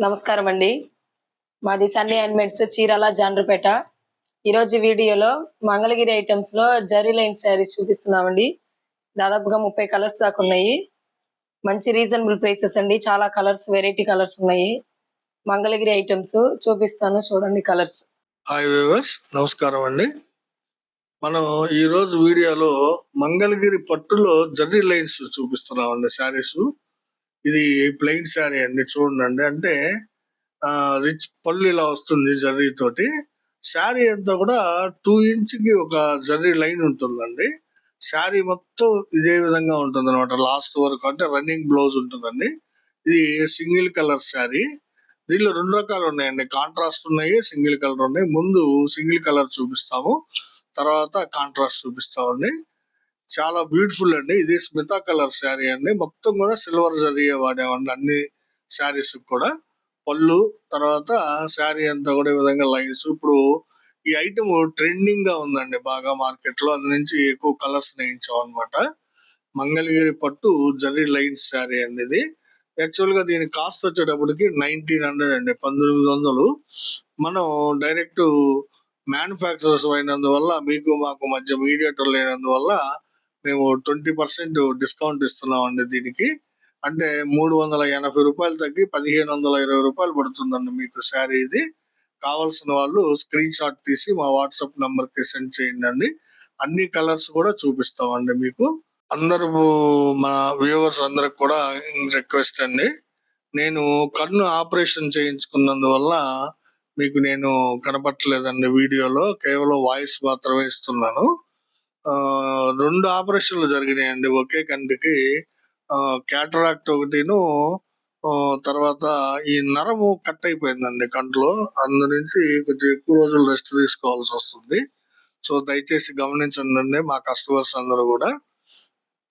నమస్కారం అండి. మాది సన్నీ హ్యాండ్మేడ్స్ చీరాల జాండ్రపేట. ఈరోజు వీడియోలో మంగళగిరి ఐటమ్స్‌లో జరీ లైన్ శారీస్ చూపిస్తున్నామండి. దాదాపుగా 30 కలర్స్ దాకా ఉన్నాయి. మంచి రీజనబుల్ ప్రైసెస్ అండి. చాలా కలర్స్, వెరైటీ కలర్స్ ఉన్నాయి. మంగళగిరి ఐటమ్స్ చూపిస్తాను చూడండి కలర్స్. హాయ్ వ్యూవర్స్, నమస్కారం అండి. మనం ఈ రోజు వీడియోలో మంగళగిరి పట్టులో జరీ లైన్స్ చూపిస్తున్నామండి శారీస్. ఇది ప్లెయిన్ శారీ అండి, చూడండి. అంటే రిచ్ పళ్ళు ఇలా వస్తుంది జరీ తోటి. శారీ అంతా కూడా 2 ఇంచ్కి ఒక జరీ లైన్ ఉంటుందండి. శారీ మొత్తం ఇదే విధంగా ఉంటుంది అనమాట, లాస్ట్ వరకు. అంటే రన్నింగ్ బ్లౌజ్ ఉంటుందండి. ఇది సింగిల్ కలర్ శారీ. దీనిలో 2 రకాలు ఉన్నాయండి, కాంట్రాస్ట్ ఉన్నాయి, సింగిల్ కలర్ ఉన్నాయి. ముందు సింగిల్ కలర్ చూపిస్తాము, తర్వాత కాంట్రాస్ట్ చూపిస్తామండి. చాలా బ్యూటిఫుల్ అండి. ఇది స్మితా కలర్ శారీ అండి. మొత్తం కూడా సిల్వర్ జరీ వాడామండి అన్ని శారీస్ కూడా. పళ్ళు, తర్వాత శారీ అంతా కూడా ఈ విధంగా లైన్స్. ఇప్పుడు ఈ ఐటమ్ ట్రెండింగ్ గా ఉందండి బాగా మార్కెట్ లో, అందు నుంచి ఎక్కువ కలర్స్ నేయించాం అనమాట. మంగళగిరి పట్టు జరీ లైన్స్ శారీ అండి ఇది. యాక్చువల్ గా దీని కాస్ట్ వచ్చేటప్పటికి 1900 అండి, 1900. మనం డైరెక్ట్ మ్యానుఫ్యాక్చరర్స్ అయినందువల్ల, మీకు మాకు మధ్య మీడియేటర్ లేనందువల్ల మేము 20% డిస్కౌంట్ ఇస్తున్నాం అండి దీనికి. అంటే 380 రూపాయలు తగ్గి 1520 రూపాయలు పడుతుందండి మీకు శారీ ఇది. కావాల్సిన వాళ్ళు స్క్రీన్ షాట్ తీసి మా వాట్సాప్ నంబర్ కి సెండ్ చేయండి. అన్ని కలర్స్ కూడా చూపిస్తామండి మీకు. అందరూ మన వ్యూవర్స్ అందరికి కూడా రిక్వెస్ట్ అండి, నేను కన్ను ఆపరేషన్ చేయించుకున్నందువల్ల మీకు నేను కనపట్టలేదండి వీడియోలో, కేవలం వాయిస్ మాత్రమే ఇస్తున్నాను. 2 ఆపరేషన్లు జరిగినాయండి ఒకే కంటికి. క్యాటరాక్ట్ ఒకటిను, తర్వాత ఈ నరము కట్ అయిపోయిందండి కంట్లో. అందు నుంచి కొంచెం ఎక్కువ రోజులు రెస్ట్ తీసుకోవాల్సి వస్తుంది. సో దయచేసి గమనించండి మా కస్టమర్స్ అందరూ కూడా.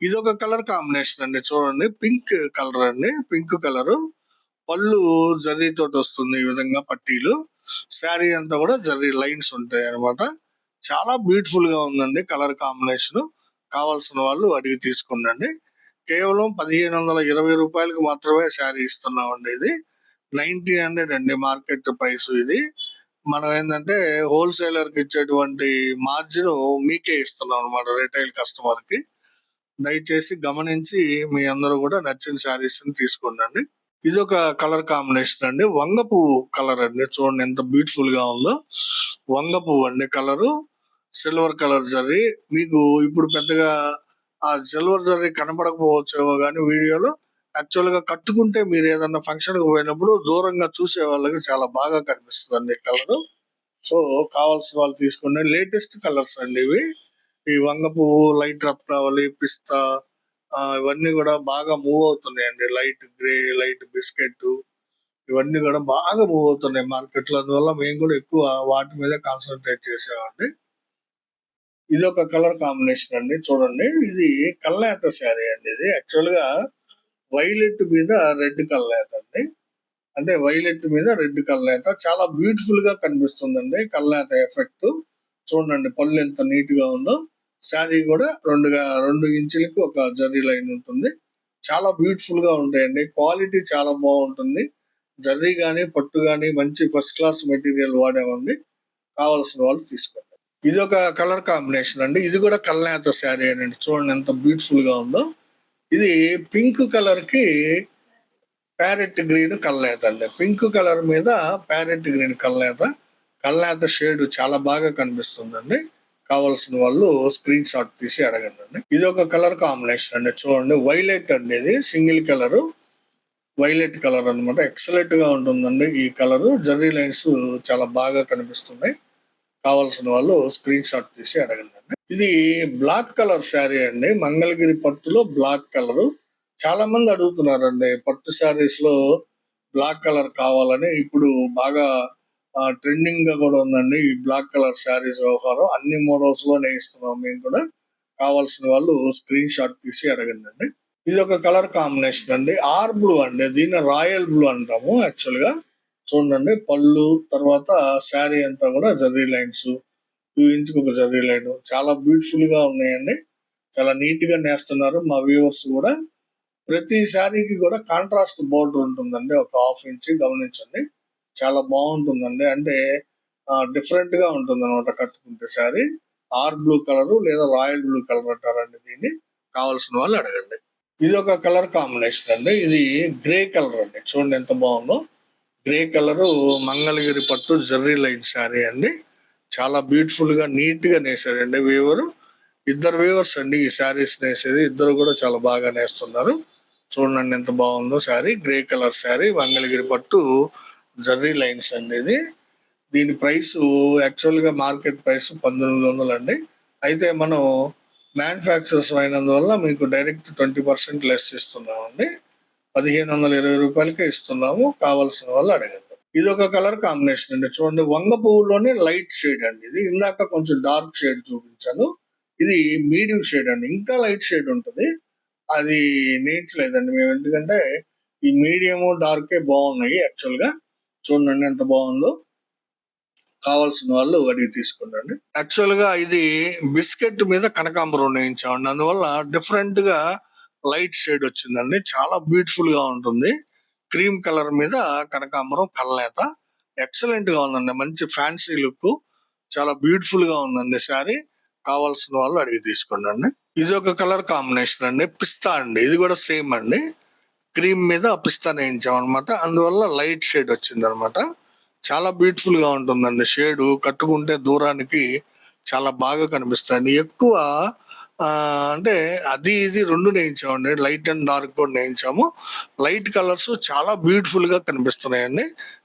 ఇది ఒక కలర్ కాంబినేషన్ అండి, చూడండి. పింక్ కలర్ అండి, పింక్ కలర్. పళ్ళు జరీ తోటి వస్తుంది ఈ విధంగా పట్టీలు. శారీ అంతా కూడా జరీ లైన్స్ ఉంటాయి అనమాట. చాలా బ్యూటిఫుల్ గా ఉందండి కలర్ కాంబినేషన్. కావాల్సిన వాళ్ళు అడిగి తీసుకోండి. కేవలం 1520 రూపాయలకి మాత్రమే శారీ ఇస్తున్నామండి. ఇది 1900 అండి మార్కెట్ ప్రైస్. ఇది మనం ఏంటంటే హోల్సేలర్ కి ఇచ్చేటువంటి మార్జిన్ మీకే ఇస్తున్నాం అనమాట, రిటైల్ కస్టమర్ కి. దయచేసి గమనించి మీ అందరూ కూడా నచ్చిన శారీస్ ని తీసుకోండి. ఇది ఒక కలర్ కాంబినేషన్ అండి, వంగ పువ్వు కలర్ అండి. చూడండి ఎంత బ్యూటిఫుల్ గా ఉందో. వంగ పువ్వు అండి కలరు, సిల్వర్ కలర్ జరీ. మీకు ఇప్పుడు పెద్దగా ఆ సిల్వర్ జరీ కనపడకపోవచ్చేమో కానీ వీడియోలో, యాక్చువల్ గా కట్టుకుంటే మీరు ఏదన్నా ఫంక్షన్ కు పోయినప్పుడు దూరంగా చూసే వాళ్ళకి చాలా బాగా కనిపిస్తుంది కలరు. సో కావాల్సిన వాళ్ళు తీసుకోండి. లేటెస్ట్ కలర్స్ అండి ఇవి. ఈ వంగ పువ్వు, లైట్ రత్నావళి, పిస్తా, ఇవన్నీ కూడా బాగా మూవ్ అవుతున్నాయండి. లైట్ గ్రే, లైట్ బిస్కెట్, ఇవన్నీ కూడా బాగా మూవ్ అవుతున్నాయి మార్కెట్ లో. అందువల్ల మేము కూడా ఎక్కువ వాటి మీద కాన్సన్ట్రేట్ చేసామండి. ఇది ఒక కలర్ కాంబినేషన్ అండి, చూడండి. ఇది కల్నేత శారీ అండి. ఇది యాక్చువల్ గా వైలెట్ మీద రెడ్ కల్నేత అండి. అంటే వైలెట్ మీద రెడ్ కల్నేత చాలా బ్యూటిఫుల్ గా కనిపిస్తుందండి కల్నేత ఎఫెక్ట్. చూడండి పళ్ళు ఎంత నీట్ గా ఉందో. శారీ కూడా 2 ఇంచులకి ఒక జరీ లైన్ ఉంటుంది. చాలా బ్యూటిఫుల్ గా ఉంటాయండి. క్వాలిటీ చాలా బాగుంటుంది. జరీ గానీ, పట్టు గానీ మంచి ఫస్ట్ క్లాస్ మెటీరియల్ వాడామండి. కావాల్సిన వాళ్ళు తీసుకోండి. ఇది ఒక కలర్ కాంబినేషన్ అండి. ఇది కూడా కల్నేత శారీ అండి. చూడండి ఎంత బ్యూటిఫుల్ గా ఉందో. ఇది పింక్ కలర్ కి ప్యారెట్ గ్రీన్ కల్నేత అండి. పింక్ కలర్ మీద ప్యారెట్ గ్రీన్ కల్నేత. కల్నేత షేడ్ చాలా బాగా కనిపిస్తుందండి. కావాల్సిన వాళ్ళు స్క్రీన్ షాట్ తీసి అడగండి. ఇది ఒక కలర్ కాంబినేషన్ అండి, చూడండి. వైలెట్ అండి, ఇది సింగిల్ కలర్ వైలెట్ కలర్ అనమాట. ఎక్సలెంట్ గా ఉంటుందండి ఈ కలర్. జరీ లైన్స్ చాలా బాగా కనిపిస్తున్నాయి. కావాల్సిన వాళ్ళు స్క్రీన్ షాట్ తీసి అడగండి. ఇది బ్లాక్ కలర్ శారీ అండి, మంగళగిరి పట్టులో బ్లాక్ కలర్. చాలా మంది అడుగుతున్నారండి పట్టు శారీస్ లో బ్లాక్ కలర్ కావాలని. ఇప్పుడు బాగా ట్రెండింగ్ గా కూడా ఉందండి ఈ బ్లాక్ కలర్ శారీస్ వ్యవహారం. అన్ని మోడల్స్ లో నేయిస్తున్నాం మేము కూడా. కావాల్సిన వాళ్ళు స్క్రీన్ షాట్ తీసి అడగండి. ఇది ఒక కలర్ కాంబినేషన్ అండి, ఆర్ బ్లూ అండి. దీన్ని రాయల్ బ్లూ అంటాము యాక్చువల్ గా. చూడండి పళ్ళు, తర్వాత శారీ అంతా కూడా జరీ లైన్స్, 2 ఇంచుకి ఒక జరీ లైన్. చాలా బ్యూటిఫుల్ గా ఉన్నాయండి. చాలా నీట్ గా నేస్తున్నారు మా వ్యూవర్స్ కూడా. ప్రతి శారీకి కూడా కాంట్రాస్ట్ బోర్డర్ ఉంటుందండి, ఒక 1/2 ఇంచ్ గమనించండి. చాలా బాగుంటుందండి. అంటే డిఫరెంట్ గా ఉంటుంది అనమాట కట్టుకుంటే శారీ. ఆర్ బ్లూ కలర్ లేదా రాయల్ బ్లూ కలర్ అంటారండి దీన్ని. కావాల్సిన వాళ్ళు అడగండి. ఇది ఒక కలర్ కాంబినేషన్ అండి. ఇది గ్రే కలర్ అండి. చూడండి ఎంత బాగుందో. గ్రే కలరు మంగళగిరి పట్టు జర్రీ లైన్ శారీ అండి. చాలా బ్యూటిఫుల్ గా నీట్ గా నేసాడండి వీవరు. ఇద్దరు వీవర్స్ అండి ఈ శారీస్ నేసేది. ఇద్దరు కూడా చాలా బాగా నేస్తున్నారు. చూడండి ఎంత బాగుందో శారీ. గ్రే కలర్ శారీ, మంగళగిరి పట్టు జర్రీ లైన్స్ అండి ఇది. దీని ప్రైస్ యాక్చువల్ గా మార్కెట్ ప్రైస్ 1900 అండి. అయితే మనం మ్యానుఫ్యాక్చరర్స్ అయినందువల్ల మీకు డైరెక్ట్ 20% లెస్ ఇస్తున్నామండి. 1520 రూపాయలకే ఇస్తున్నాము. కావాల్సిన వాళ్ళు అడగండి. ఇది ఒక కలర్ కాంబినేషన్ అండి. చూడండి వంగ పువ్వులోనే లైట్ షేడ్ అండి ఇది. ఇందాక కొంచెం డార్క్ షేడ్ చూపించాను. ఇది మీడియం షేడ్ అండి. ఇంకా లైట్ షేడ్ ఉంటుంది. అది నేర్చలేదండి మేము, ఎందుకంటే ఈ మీడియం డార్కే బాగున్నాయి యాక్చువల్ గా. చూడండి ఎంత బాగుందో. కావాల్సిన వాళ్ళు అడిగి తీసుకోండి. యాక్చువల్ గా ఇది బిస్కెట్ మీద కనకాంబరం వేయించామండి. అందువల్ల డిఫరెంట్ గా లైట్ షేడ్ వచ్చిందండి. చాలా బ్యూటిఫుల్ గా ఉంటుంది. క్రీమ్ కలర్ మీద కనకాంబరం కళ్ళనేత ఎక్సలెంట్ గా ఉందండి. మంచి ఫ్యాన్సీ లుక్. చాలా బ్యూటిఫుల్ గా ఉందండి శారీ. కావాల్సిన వాళ్ళు అడిగి తీసుకోండి. ఇది ఒక కలర్ కాంబినేషన్ అండి. పిస్తా అండి. ఇది కూడా సేమ్ అండి. క్రీమ్ మీద పిస్తా వేయించాం అనమాట. అందువల్ల లైట్ షేడ్ వచ్చింది అనమాట. చాలా బ్యూటిఫుల్ గా ఉంటుందండి. షేడ్ కట్టుకుంటే దూరానికి చాలా బాగా కనిపిస్తాయండి. ఎక్కువ అంటే అది ఇది రెండు నేయించామండి. లైట్ అండ్ డార్క్ కూడా నేయించాము. లైట్ కలర్స్ చాలా బ్యూటిఫుల్ గా కనిపిస్తున్నాయండి.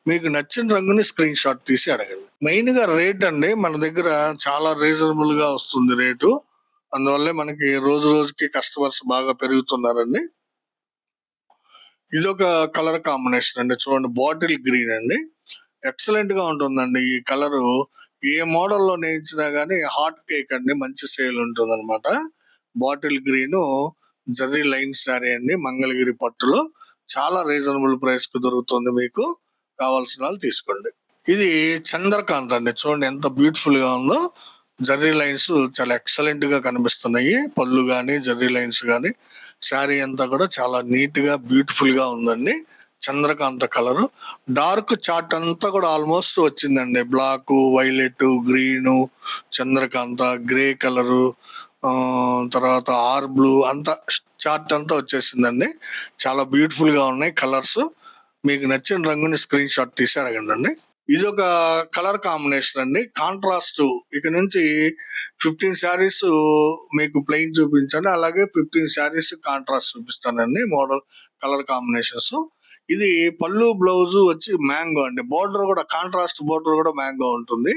మీకు నచ్చిన రంగుని స్క్రీన్ షాట్ తీసి అడగండి. మెయిన్ గా రేట్ అండి, మన దగ్గర చాలా రీజనబుల్ గా వస్తుంది రేటు. అందువల్లే మనకి రోజు రోజుకి కస్టమర్స్ బాగా పెరుగుతున్నారండి. ఇదొక కలర్ కాంబినేషన్ అండి. చూడండి బాటిల్ గ్రీన్ అండి. ఎక్సలెంట్ గా ఉంటుందండి ఈ కలరు. ఏ మోడల్లో నేయించినా గానీ హాట్ కేక్ అండి. మంచి సేల్ ఉంటుంది అనమాట. Bottle green zari line sari అండి. మంగళగిరి పట్టులో చాలా రీజనబుల్ ప్రైస్ కు దొరుకుతుంది. మీకు కావాల్సిన వాళ్ళు తీసుకోండి. ఇది చంద్రకాంత్ అండి. చూడండి ఎంత బ్యూటిఫుల్ గా ఉందో. జర్రీ లైన్స్ చాలా ఎక్సలెంట్ గా కనిపిస్తున్నాయి. పళ్ళు గాని జర్రీ లైన్స్ గాని శారీ అంతా కూడా చాలా నీట్ గా బ్యూటిఫుల్ గా ఉందండి. చంద్రకాంత కలర్ డార్క్ చార్ట్ అంతా కూడా ఆల్మోస్ట్ వచ్చిందండి. Black, violet, green, Chandrakanta, grey colour, తర్వాత ఆర్ బ్లూ అంతా చార్ట్ అంతా వచ్చేసిందండి. చాలా బ్యూటిఫుల్ గా ఉన్నాయి కలర్స్. మీకు నచ్చిన రంగుని స్క్రీన్ షాట్ తీసి అడగండి. ఇది ఒక కలర్ కాంబినేషన్ అండి. కాంట్రాస్ట్ ఇక నుంచి 15 శారీస్ మీకు ప్లెయిన్ చూపించండి. అలాగే 15 శారీస్ కాంట్రాస్ట్ చూపిస్తానండి. Model colour combinations. ఇది పళ్ళు బ్లౌజ్ వచ్చి మ్యాంగో అండి. బోర్డర్ కూడా కాంట్రాస్ట్ బోర్డర్ కూడా మ్యాంగో ఉంటుంది.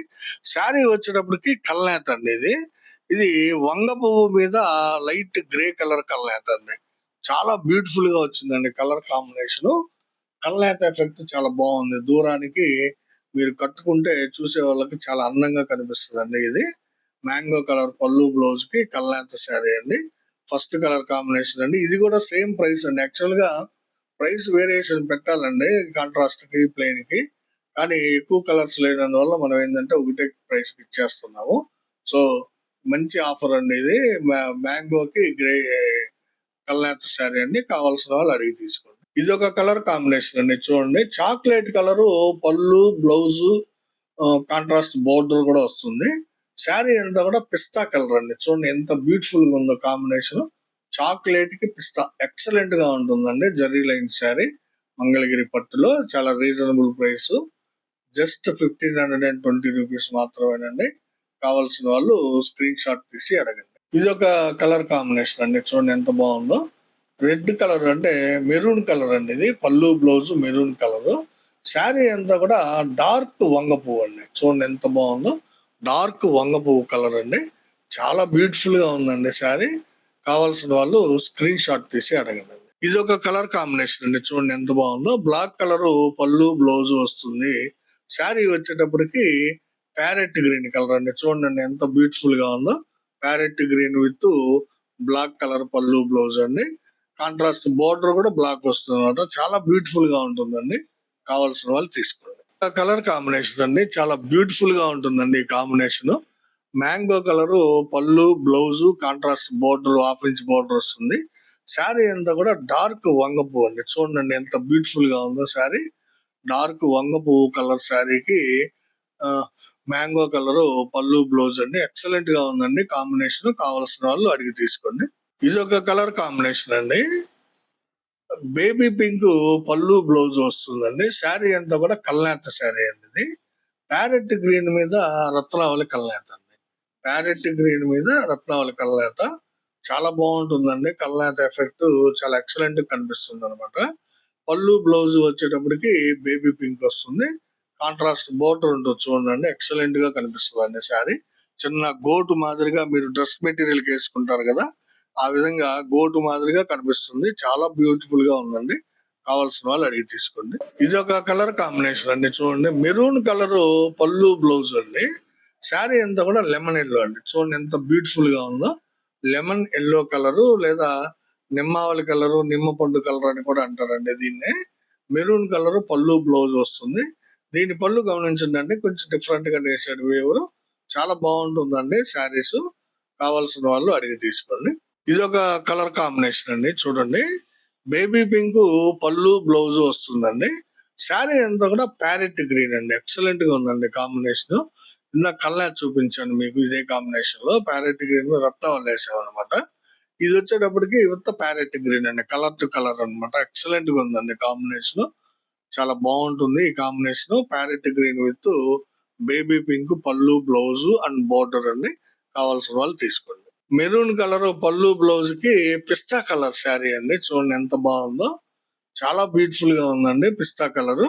శారీ వచ్చేటప్పటికి కల్నేత అండి ఇది. ఇది వంగ పువ్వు మీద లైట్ గ్రే కలర్ కల్నేత అండి. చాలా బ్యూటిఫుల్ గా వచ్చిందండి కలర్ కాంబినేషన్. కల్నేత ఎఫెక్ట్ చాలా బాగుంది. దూరానికి మీరు కట్టుకుంటే చూసే వాళ్ళకి చాలా అందంగా కనిపిస్తుంది అండి. ఇది మ్యాంగో కలర్ పళ్ళు బ్లౌజ్ కి కల్నేత శారీ అండి. ఫస్ట్ కలర్ కాంబినేషన్ అండి. ఇది కూడా సేమ్ ప్రైస్ అండి. యాక్చువల్ గా ప్రైస్ వేరియేషన్ పెట్టాలండి కాంట్రాస్ట్ కి ప్లెయిన్ కి. కానీ ఎక్కువ కలర్స్ లేనందువల్ల మనం ఏంటంటే ఒకటే ప్రైస్ కి ఇచ్చేస్తున్నాము. సో మంచి ఆఫర్ అండి ఇది. మ్యాంగోకి గ్రే కల్నేత శారీ అండి. కావాల్సిన వాళ్ళు అడిగి తీసుకోండి. ఇది ఒక కలర్ కాంబినేషన్ అండి. చూడండి చాక్లెట్ కలరు పళ్ళు బ్లౌజ్ కాంట్రాస్ట్ బోర్డర్ కూడా వస్తుంది. శారీ అంతా కూడా పిస్తా కలర్ అండి. చూడండి ఎంత బ్యూటిఫుల్ గా ఉందో కాంబినేషన్. చాక్లెట్ కి పిస్తా ఎక్సలెంట్ గా ఉంటుందండి. జర్రీ లైన్ శారీ మంగళగిరి పట్టులో చాలా రీజనబుల్ ప్రైస్. జస్ట్ 1520 రూపీస్ మాత్రమేనండి. కావాల్సిన వాళ్ళు స్క్రీన్ షాట్ తీసి అడగండి. ఇది ఒక కలర్ కాంబినేషన్ అండి. చూడండి ఎంత బాగుందో. రెడ్ కలర్ అంటే మెరూన్ కలర్ అండి. ఇది పళ్ళు బ్లౌజ్ మెరూన్ కలర్. శారీ అంతా కూడా డార్క్ వంగ పువ్వు అండి. చూడండి ఎంత బాగుందో. డార్క్ వంగ పువ్వు కలర్ అండి. చాలా బ్యూటిఫుల్ గా ఉందండి శారీ. కావాల్సిన వాళ్ళు స్క్రీన్ షాట్ తీసి అడగండి. ఇది ఒక కలర్ కాంబినేషన్ అండి. చూడండి ఎంత బాగుందో. బ్లాక్ కలర్ పళ్ళు బ్లౌజ్ వస్తుంది. శారీ వచ్చేటప్పటికి ప్యారెట్ గ్రీన్ కలర్ అండి. చూడండి ఎంత బ్యూటిఫుల్ గా ఉందో. Parrot green with black colour పళ్ళు బ్లౌజ్ అండి. కాంట్రాస్ట్ బోర్డర్ కూడా బ్లాక్ వస్తుంది అనమాట. చాలా బ్యూటిఫుల్ గా ఉంటుందండి. కావాల్సిన వాళ్ళు తీసుకోండి. కలర్ కాంబినేషన్ అండి. చాలా బ్యూటిఫుల్ గా ఉంటుందండి ఈ కాంబినేషన్. మ్యాంగో కలర్ పళ్ళు blouse contrast border 1/2 inch border వస్తుంది. శారీ అంతా కూడా డార్క్ వంగపు అండి. చూడండి ఎంత బ్యూటిఫుల్ గా ఉందో శారీ. డార్క్ వంగపు కలర్ శారీకి మ్యాంగో కలర్ పళ్ళు బ్లౌజ్ అండి. ఎక్సలెంట్ గా ఉందండి కాంబినేషన్. కావాల్సిన వాళ్ళు అడిగి తీసుకోండి. ఇది ఒక కలర్ కాంబినేషన్ అండి. బేబీ పింక్ పళ్ళు బ్లౌజ్ వస్తుందండి. శారీ అంతా కూడా కల్నేత శారీ అండి. ఇది ప్యారెట్ గ్రీన్ మీద రత్నావళి కల్నేత అండి. ప్యారెట్ గ్రీన్ మీద రత్నావళి కల్నేత చాలా బాగుంటుందండి. కల్నేత ఎఫెక్ట్ చాలా ఎక్సలెంట్ కనిపిస్తుంది అనమాట. పళ్ళు బ్లౌజ్ వచ్చేటప్పటికి బేబీ పింక్ వస్తుంది. కాంట్రాస్ట్ బోర్డర్ ఉంటుంది చూడండి. ఎక్సలెంట్ గా కనిపిస్తుంది అండి శారీ. చిన్న గోటు మాదిరిగా మీరు డ్రెస్ మెటీరియల్ కి వేసుకుంటారు కదా, ఆ విధంగా గోటు మాదిరిగా కనిపిస్తుంది. చాలా బ్యూటిఫుల్ గా ఉందండి. కావాల్సిన వాళ్ళు అడిగి తీసుకోండి. ఇది ఒక కలర్ కాంబినేషన్ అండి. చూడండి మెరూన్ కలర్ పళ్ళు బ్లౌజ్ అండి. శారీ అంతా కూడా లెమన్ ఎల్లో అండి. చూడండి ఎంత బ్యూటిఫుల్ గా ఉందో. లెమన్ ఎల్లో కలరు లేదా నిమ్మావళి కలరు, నిమ్మ పండు కలర్ అని కూడా అంటారండి దీన్నే. మెరూన్ కలర్ పళ్ళు బ్లౌజ్ వస్తుంది. దీని పళ్ళు గమనించండి అండి, కొంచెం డిఫరెంట్ గా వేసాడు వేవరు. చాలా బాగుంటుందండి శారీస్. కావాల్సిన వాళ్ళు అడిగి తీసుకోండి. ఇది ఒక కలర్ కాంబినేషన్ అండి. చూడండి బేబీ పింక్ పళ్ళు బ్లౌజ్ వస్తుందండి. శారీ అంతా కూడా ప్యారెట్ గ్రీన్ అండి. ఎక్సలెంట్ గా ఉందండి కాంబినేషన్. ఇందా కల్లా చూపించాను మీకు ఇదే కాంబినేషన్ లో. ప్యారెట్ గ్రీన్ రత్నావళి వేసాం అనమాట. ఇది వచ్చేటప్పటికి ఇవంతా ప్యారెట్ గ్రీన్ అండి. కలర్ టు కలర్ అనమాట. ఎక్సలెంట్ గా ఉందండి కాంబినేషన్. చాలా బాగుంటుంది ఈ combination. Parrot green with baby pink పళ్ళు బ్లౌజ్ అండ్ బోర్డర్ అండి. కావాల్సిన వాళ్ళు తీసుకోండి. మెరూన్ కలర్ పళ్ళు బ్లౌజ్ కి పిస్తా కలర్ శారీ అండి. చూడండి ఎంత బాగుందో. చాలా బ్యూటిఫుల్ గా ఉందండి పిస్తా కలర్.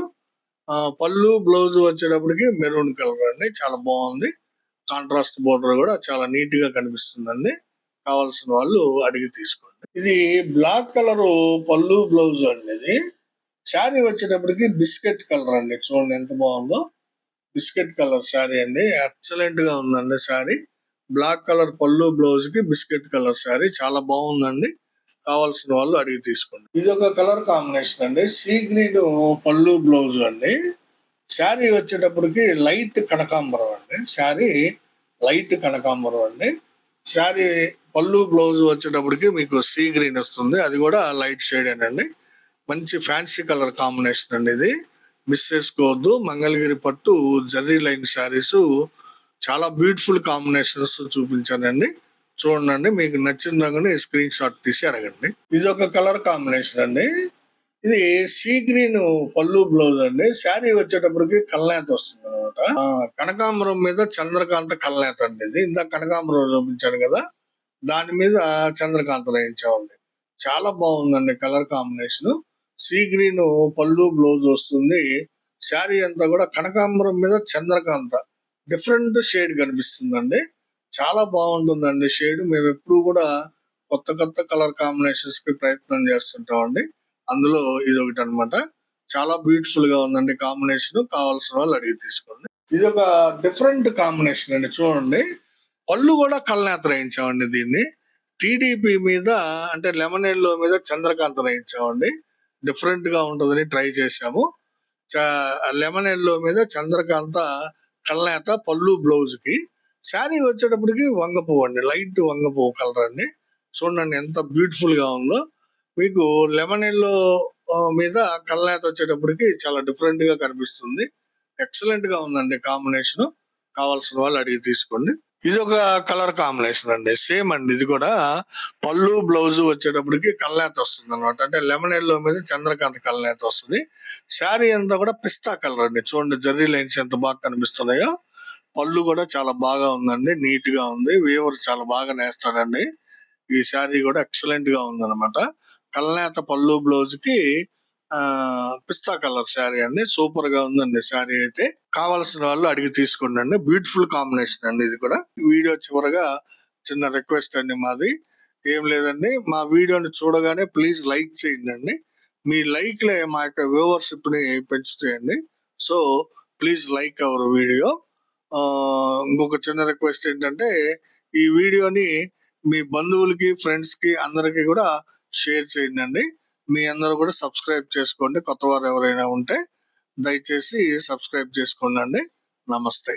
పళ్ళు బ్లౌజ్ వచ్చేటప్పటికి మెరూన్ కలర్ అండి. చాలా బాగుంది. కాంట్రాస్ట్ బోర్డర్ కూడా చాలా నీట్ గా కనిపిస్తుందండి. కావాల్సిన వాళ్ళు అడిగి తీసుకోండి. ఇది బ్లాక్ కలర్ పళ్ళు బ్లౌజ్ అండి. ఇది శారీ వచ్చేటప్పటికి బిస్కెట్ కలర్ అండి. చూడండి ఎంత బాగుందో. బిస్కెట్ కలర్ శారీ అండి. ఎక్సలెంట్ గా ఉందండి శారీ. బ్లాక్ కలర్ పళ్ళు బ్లౌజ్ కి బిస్కెట్ కలర్ శారీ చాలా బాగుందండి. కావాల్సిన వాళ్ళు అడిగి తీసుకోండి. ఇది ఒక కలర్ కాంబినేషన్ అండి. సీ గ్రీన్ పళ్ళు బ్లౌజ్ అండి. శారీ వచ్చేటప్పటికి లైట్ కనకాంబరం అండి. శారీ లైట్ కనకాంబరం అండి. శారీ పళ్ళు బ్లౌజ్ వచ్చేటప్పటికి మీకు సీ గ్రీన్ వస్తుంది. అది కూడా లైట్ షేడ్ అండి. మంచి ఫ్యాన్సీ కలర్ కాంబినేషన్ అండి. ఇది మిస్ చేసుకోవద్దు. మంగళగిరి పట్టు జర్రీ లైన్ శారీస్ చాలా బ్యూటిఫుల్ కాంబినేషన్స్ చూపించానండి. చూడండి మీకు నచ్చిన రంగుని స్క్రీన్ షాట్ తీసి అడగండి. ఇది ఒక కలర్ కాంబినేషన్ అండి. ఇది సీ గ్రీన్ పళ్ళు బ్లౌజ్ అండి. శారీ వచ్చేటప్పటికి కల్నేత వస్తుంది అనమాట. కనకాంబరం మీద చంద్రకాంత కల్నేత అండి. ఇది ఇందా కనకాంబరం చూపించాను కదా, దాని మీద చంద్రకాంత వేయించామండి. చాలా బాగుందండి కలర్ కాంబినేషన్. సీ గ్రీన్ పళ్ళు బ్లౌజ్ వస్తుంది. శారీ అంతా కూడా కనకాంబరం మీద చంద్రకాంత డిఫరెంట్ షేడ్ కనిపిస్తుందండి. చాలా బాగుంటుందండి షేడ్. మేము ఎప్పుడు కూడా కొత్త కొత్త కలర్ కాంబినేషన్స్ కి ప్రయత్నం చేస్తుంటామండి. అందులో ఇది ఒకటి అనమాట. చాలా బ్యూటిఫుల్ గా ఉందండి కాంబినేషన్. కావాల్సిన వాళ్ళు అడిగి తీసుకోండి. ఇది ఒక డిఫరెంట్ కాంబినేషన్ అండి. చూడండి పళ్ళు కూడా కల్నేత వేయించామండి. దీన్ని టీడీపీ మీద అంటే లెమన్ ఎల్లో మీద చంద్రకాంత వేయించామండి. డిఫరెంట్ గా ఉంటుందని ట్రై చేశాము. లెమన్ ఎల్లో మీద చంద్రకాంత కల్నేత పళ్ళు బ్లౌజ్ కి. శారీ వచ్చేటప్పటికి వంగపువ్వు అండి. లైట్ వంగపువ్వు కలర్ అండి. చూడండి ఎంత బ్యూటిఫుల్ గా ఉందో. మీకు లెమన్ ఎల్లో మీద కల్నేత వచ్చేటప్పటికి చాలా డిఫరెంట్ గా కనిపిస్తుంది. ఎక్సలెంట్ గా ఉందండి కాంబినేషన్. కావాల్సిన వాళ్ళు అడిగి తీసుకోండి. ఇది ఒక కలర్ కాంబినేషన్ అండి. సేమ్ అండి. ఇది కూడా పళ్ళు బ్లౌజ్ వచ్చేటప్పటికి కల్నేత వస్తుంది అనమాట. అంటే లెమన్ ఎల్లో మీద చంద్రకాంత కల్నేత వస్తుంది. శారీ అంతా కూడా పిస్తా కలర్ అండి. చూడండి జర్రీ లైన్స్ ఎంత బాగా కనిపిస్తున్నాయో. పళ్ళు కూడా చాలా బాగా ఉందండి. నీట్ గా ఉంది. వీవర్ చాలా బాగా నేస్తాడండి. ఈ శారీ కూడా ఎక్సలెంట్ గా ఉందన్నమాట. కల్నేత పళ్ళు బ్లౌజ్ కి పిస్తా కలర్ శారీ అండి. సూపర్ గా ఉందండి శారీ అయితే. కావాల్సిన వాళ్ళు అడిగి తీసుకోండి అండి. బ్యూటిఫుల్ కాంబినేషన్ అండి. ఇది కూడా వీడియో చివరగా చిన్న రిక్వెస్ట్ అండి మాది. ఏం లేదండి, మా వీడియోని చూడగానే ప్లీజ్ లైక్ చేయండి అండి. మీ లైక్లే మా యొక్క వ్యూవర్షిప్ ని పెంచుతాయండి. So please like our video. ఇంకొక చిన్న రిక్వెస్ట్ ఏంటంటే ఈ వీడియోని మీ బంధువులకి, ఫ్రెండ్స్ కి అందరికి కూడా షేర్ చేయండి అండి. మీ అందరూ కూడా సబ్స్క్రైబ్ చేసుకోండి. కొత్త వారు ఎవరైనా ఉంటే దయచేసి సబ్స్క్రైబ్ చేసుకోండి అండి. నమస్తే.